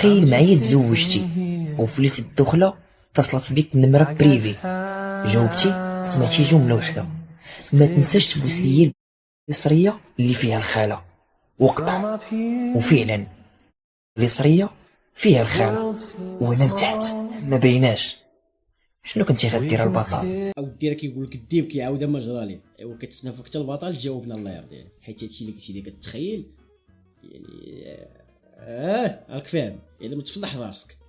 تخيل معايا تزوجتي وفليت الدخله اتصلت بك نمره بريفي، جاوبتي سمعتي جمله وحده، ما تنساش تبوس ليا اليسريه اللي فيها الخاله، وقطع. وفعلا اليسريه فيها الخاله وانا لتحت ما بيناش. شنو كنتي غدير البطل؟ او ديرها كيقول لك الديب كيعاود ما جرالي. ايوا كتسنى فيك حتى البطل جاوبنا الله يرضي، حيت هادشي اللي قلتي لي كتخيل يعني راك فاهم. يعني ما تفضح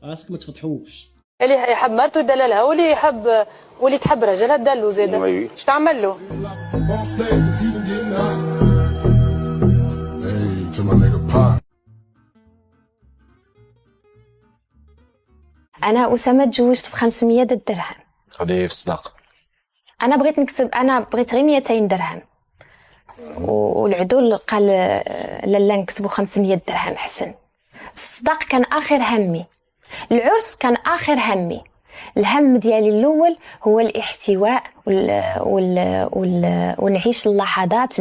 راسك ما تفضحوش. اللي يحب مرته يدللها، واللي تحب رجلها تدلو زيدا. اش تعمل له؟ انا اسامه تزوجت ب 500 درهم. هذه في الصداق. انا بغيت غير 200 درهم، والعدول قال لا نكتبوا 500 درهم حسن. الصداق كان اخر همي، العرس كان اخر همي. الهم ديالي الاول هو الاحتواء ونعيش اللحظات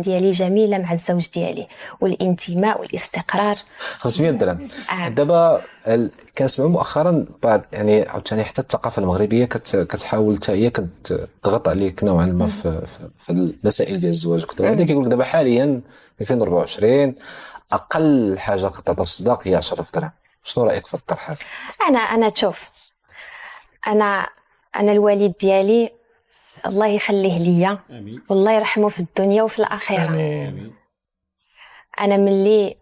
ديالي جميله مع الزوج ديالي، والانتماء والاستقرار. 500 درهم. دابا كنسمعوا مؤخرا بعض يعني عاوتاني حتى الثقافه المغربيه كتحاول حتى هي كتضغط عليك نوعا ما في المسائل ديال الزواج وكذا. هذا كيقول لك دابا حاليا 2024 اقل حاجه كتعطى في الصداق هي 10 درهم. شنو رايك في الطرح هذا؟ انا شوف، انا الوالد ديالي الله يخليه ليا والله يرحمه في الدنيا وفي الاخره. آمين. انا ملي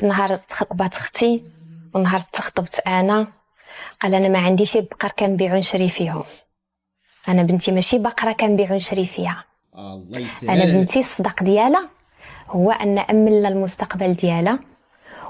نهار تخطبات اختي ونهار تخطبت انا، قال انا ما عنديش بقر كنبيع ونشري فيهم. انا بنتي ماشي بقره كنبيع ونشري فيها. الله يسهل. انا بنتي الصداق ديالها هو ان امن لها المستقبل ديالها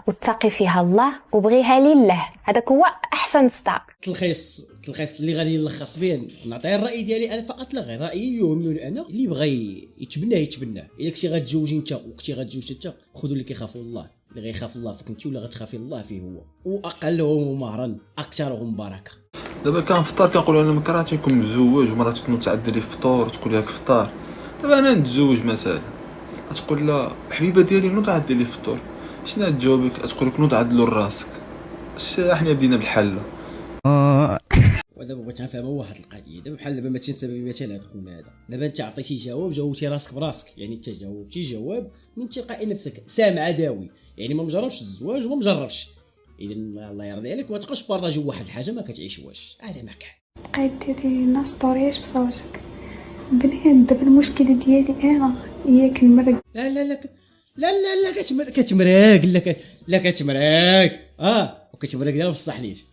واتقي فيها الله وبغيها لله. هذاك هو احسن صداق. تلخيص اللي غادي نلخص به، نعطي الراي ديالي انا فقط لا غير. رايي يهمني انا، اللي بغى يتبناه. الا كنتي غتزوجي انت وكنتي غتزوج انت، خذوا اللي كيخافوا الله. اللي غيخاف الله فيك انت ولا غتخافي الله فيه هو. واقلهم مهرا اكثرهم بركه. دابا كنفطر كنقول انا مكرهتي نكون متزوج ومرات تنوض تعدي لي فطور تقول لك فطار. دابا انا نتزوج مثلا تقول لا حبيبه ديالي نوض عدي لي فطور، شنو تجاوبك؟ تقول لك نوض عدلو راسك. حنا بدينا بالحله. ودابا بغيت نفهم واحد القضيه. دابا بحال دابا ماشي سبب مثلا هذا خونا هذا. دابا انت عطيتي جواب، جاوبتي راسك براسك، يعني انت جاوبتي جواب من تلقائي نفسك سامع داوي، يعني ما مجربش الزواج وما مجربش. اذا الله يرضي عليك ما تبقاش بارطاجي واحد الحاجه ما كتعيشوهاش. هذا ما كان. بقيت ديري الناس ستوريش بزوجك بنين. دابا المشكله ديالي انا هي كنمرق. لا كتمرق لا كتمرق وكتمرق دابا بصح ليش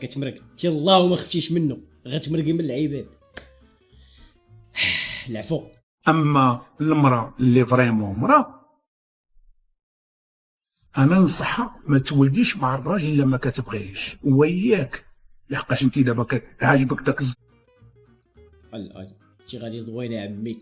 كتمرق تي الله وما خفتيش منه، غتمرقي من العباد. العفو. اما المراه اللي فريمون مراه، انا ننصحها ما تولديش مع الراجل الا ما كتبغيش، وياك لحقاش انت دابا كتعجبك داك شي غادي زوينه عمي.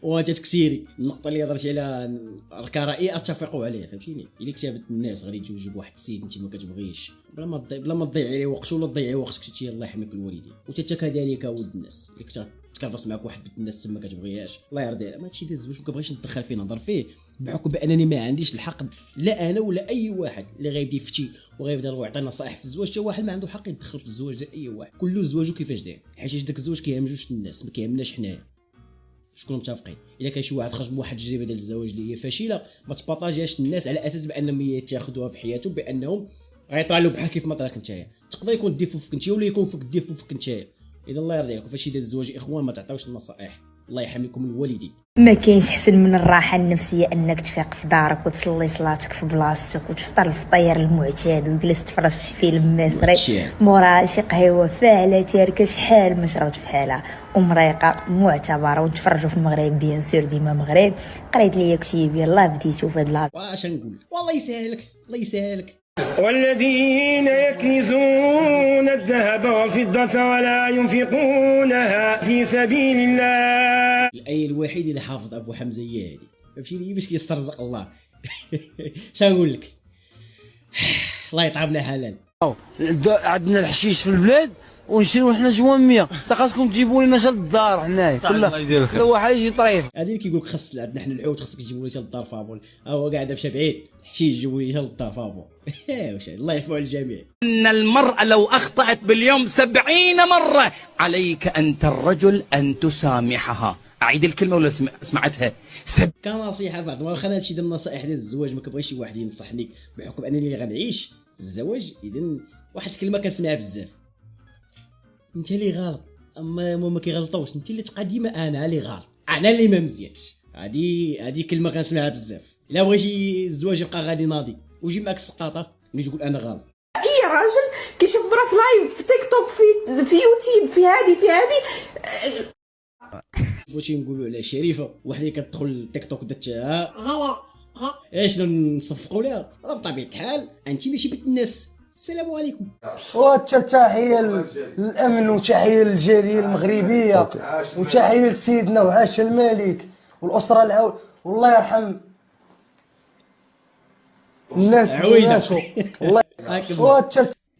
وانت تكسيري النقطه اللي هضرتي عليها. راك رايي اتفقوا عليه، فهمتيني. الا كتابت الناس غادي تزوج بواحد السيد انت ما كتبغيش، بلا ما تضيعي عليه وقت ولا تضيعي وقتك انت. الله يحميك الوالدين. وحتى كذلك ولد الناس اللي كتكرفص معك واحد بنت الناس تما كتبغيهاش، الله يرضي عليك. هادشي ديال الزواج ما كنبغيش نتدخل فيه نهضر فيه بحكم بانني ما عنديش الحق، لا انا ولا اي واحد اللي غيبدا يفتي وغيبدا يعطي نصائح في الزواج. حتى واحد ما عنده الحق يتدخل في الزواج ديال اي واحد. كل زواجو كيفاش داير، حيت داك الزواج كيهم جوج الناس ما كيهمناش حنايا. شكون متفقين؟ الا كان شي واحد خرج بواحد التجربه ديال الزواج اللي هي فاشله ما تبارطاجيهاش الناس على اساس بانهم يتاخذوها في حياتهم بانهم غيطالوا بحال كيف ما طراك نتايا. تقدر يكون ديفو فيك انت ولا يكون فيك ديفو فيك نتايا. اذا الله يرضي عليكم فاش ديال الزواج اخوان ما تعطيوش النصائح. الله يحميكم الوالدين. ما كاينش حسن من الراحه النفسيه انك تفيق في دارك وتصلي صلاتك في بلاصتك وتفطر الفطير المعتاد وتجلس تفرج في فيلم مصري مورا شي قهوه فاعله تاركه شحال ما شربت في حالها ومريقه معتبره ونتفرجوا في المغرب بيان سور ديما مغرب. قريت لي كتيب يلاه بديتو في هاد لا. واش نقول والله يسهلك الله يسهلك. والذين يكنزون الذهب والفضة ولا ينفقونها في سبيل الله. الآية الوحيدة اللي حافظ أبو حمزة هي هذه، فهمتيني باش كيسترزق الله. شنقول لك الله يطعمنا حلال. عندنا الحشيش في البلاد ونشريو حنا جوان 100 تا خاصكم تجيبوا لنا حتى للدار حنايا كل واحد يجي طريف. هذه اللي كيقول لك خاص عندنا حنا العود خاصك تجيبوا لي حتى للدار فابول، هو قاعد مشى بعيد حشيش جيبوا لي حتى للدار فابول. واش الله يعفو على الجميع. إن المرأة لو أخطأت باليوم 70 مرة عليك أنت الرجل أن تسامحها. أعيد الكلمة ولا سمعتها؟ كنصيحة بعض ما خلينا هادشي ديال النصائح ديال الزواج، ما كنبغيش شي واحد ينصحني بحكم انني غنعيش الزواج. اذا واحد الكلمة كنسمعها بزاف، انت اللي غلط، اما هما ما كيغلطوش، انت اللي تبقى ديما انا اللي غلط، انا اللي ما مزيانش. هذه كلمة كنسمعها بزاف. الا بغيتي الزواج يبقى غادي ناضي وجي معاك السقاطة اللي تقول انا غلط. اي راجل كيشوف برا في لايف في تيك توك في يوتيوب في هذه بغيتي نقولوا على شريفه وحده كتدخل التيك توك درت ها ايش نصفقوا لها، راه بطبيعه الحال انت ماشي بنت الناس. السلام عليكم. وتحية للأمن وتحية للجالية المغربية وتحية لسيدنا وعاش الملك والأسرة والله يرحم الناس عويدة. والله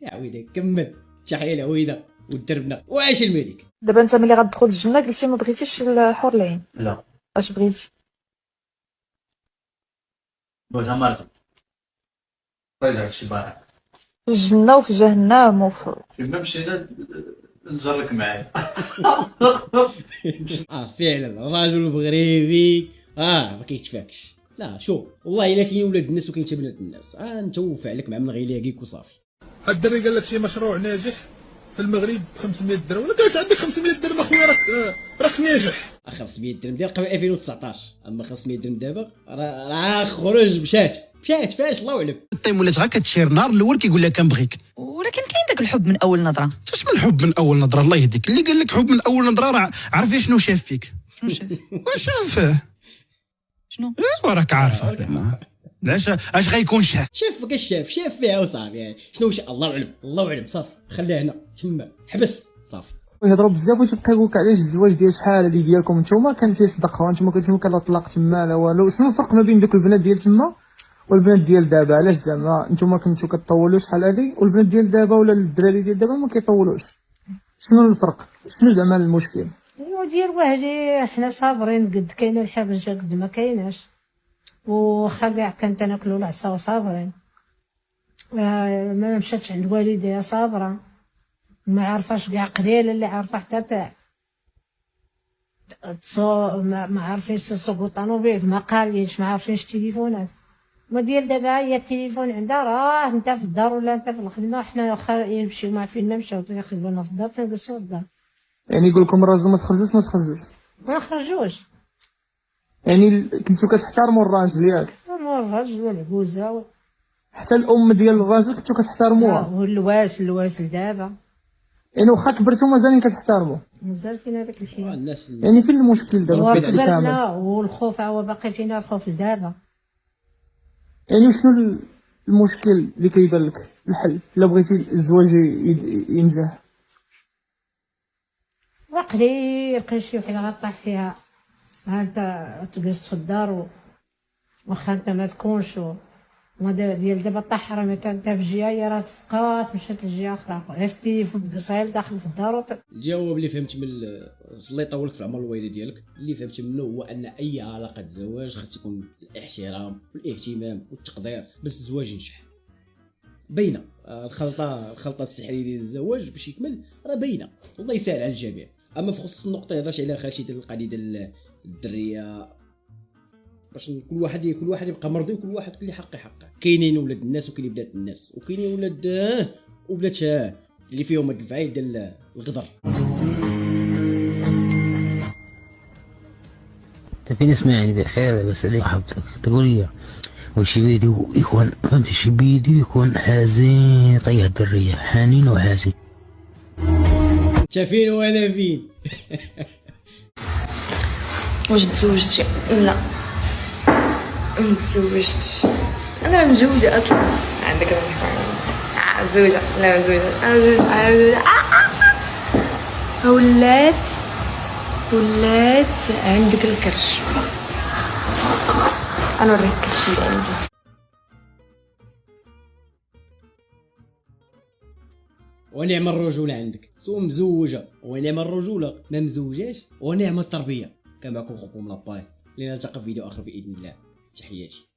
يا عويدة كمل. تحية لعويدة والدربنة وعاش الملك. دابا انت ملي غتدخل الجنه قلتي ما بغيتيش الحور العين، لا اش بغيتي؟ بغيتها مرتي رجعت شي بارح في الجنه وفي جهنم وفي فيما مشينا نجرك معايا. فعلا الرجل المغربي ما كيتفاكش. لا شوف والله الا كاين ولاد الناس وكاين حتى بنات الناس، انت وفع لك مع من غيلاقيك وصافي. الدري قال لك شي مشروع ناجح في المغرب ب 500 درهم، ولا قالت عندك 500 درهم اخويا راك ناجح. 500 درهم ديال قبل 2019، اما 500 درهم دابا راه خرج مشات فاش الله اعلم. الطيم ولات غا كتشير نهار الاول كيقول لها كنبغيك، ولكن كاين داك الحب من اول نظره. اش من الحب من اول نظره؟ الله يهديك، اللي قال لك حب من اول نظره راه عارف شنو شاف فيك. شنو شاف؟ وشاف شنو؟ وراك عارفه زعما علاش اش غيكون شاف شاف فيها وصافي. يعني شنو الله اعلم صافي خليها هنا تما حبس صافي. يهضروا بزاف وتبقى يقول لك علاش الزواج ديال شحال هذه ديالكم نتوما كان تيصدقها وانتم كنتو كنطلق تما لا والو. شنو الفرق ما بين دوك البنات ديال تما والبنات ديال دابا؟ علاش زعما نتوما كنتو كطولوا شحال هذه والبنات ديال دابا ولا الدراري ديال دابا ما كيطولوش؟ شنو الفرق؟ شنو زعما المشكل؟ ديال واحد حنا صابرين قد كاينه الحاجه قد ما كايناش، وخا كاع كنت ناكلوا العصا وصابرين. ما مشاتش عند والديها صابره، ما عارفاش كاع قليل اللي عارفه حتى تاع ما عارفينش يسوقوا الطوموبيل، ما قالينش، ما عارفينش التليفونات. ما ديال دابا هي التليفون عندها، راه انت في الدار ولا انت في الخدمه. حنا واخا يمشيو ما عارفين نمشيو يخلونا في الدار تنجلسوا في الدار. يعني يقول لكم الراجل ما تخرجوش ما نخرجوش. يعني كنتو كتحترموا الراجل ياك؟ الراجل والعجوزه حتى الام ديال الراجل كنتو كتحترموها؟ واللواس دابا. يعني واخا كبرتو مازالين كتحترموا؟ مازال فينا داك الحين. يعني فين المشكل دابا؟ كبرنا والخوف هو باقي فينا الخوف لدابا. يعني شنو المشكل اللي كيبان لك الحل الا بغيتي الزواج ينجح؟ وقليل كان شي وحده غطاح فيها، ها انت تجلس في الدار واخا انت ما تكونش ما ديال دابا طاح. راه مثلا انت في جهه هي راه تسقات مشات لجهه اخرى، غير في التليفون تقصيل داخل في الدار الجواب اللي فهمت من الله يطول لك في عمر الوالده ديالك، اللي فهمت منه هو ان اي علاقه زواج خاص يكون الاحترام والاهتمام والتقدير باش الزواج ينجح. باينه الخلطه السحريه ديال الزواج باش يكمل راه باينه، والله يسهل على الجميع. اما في خصوص النقطه اللي هضرت عليها خالتي ديال القضيه ديال الدريه، باش كل واحد يبقى مرضي وكل واحد كل حقه. كاينين ولاد الناس وكاينين بنات الناس وكاينين ولاد وبنات اللي فيهم هاد الفعيل ديال الغدر. في ناس ما يعني بخير بس عليك حبتك تقول لي وشي بيدي يكون فهمت، شي بيدي يكون حزين طيح الدريه حنين وحزين. انت فين وانا فين؟ واش تزوجتي؟ لا ما تزوجتش، انا مزوجه اصلا. عندك مزوجه؟ لا مزوجه. انا مزوجه. ولات عندك الكرش. انا وريك الكرش اللي عندي. ونعم الرجوله عندك سواء مزوجه ونعم الرجوله ما مزوجاش ونعم التربيه. كان معكم خوكم لاباي، لنلتقي في فيديو اخر باذن الله. تحياتي.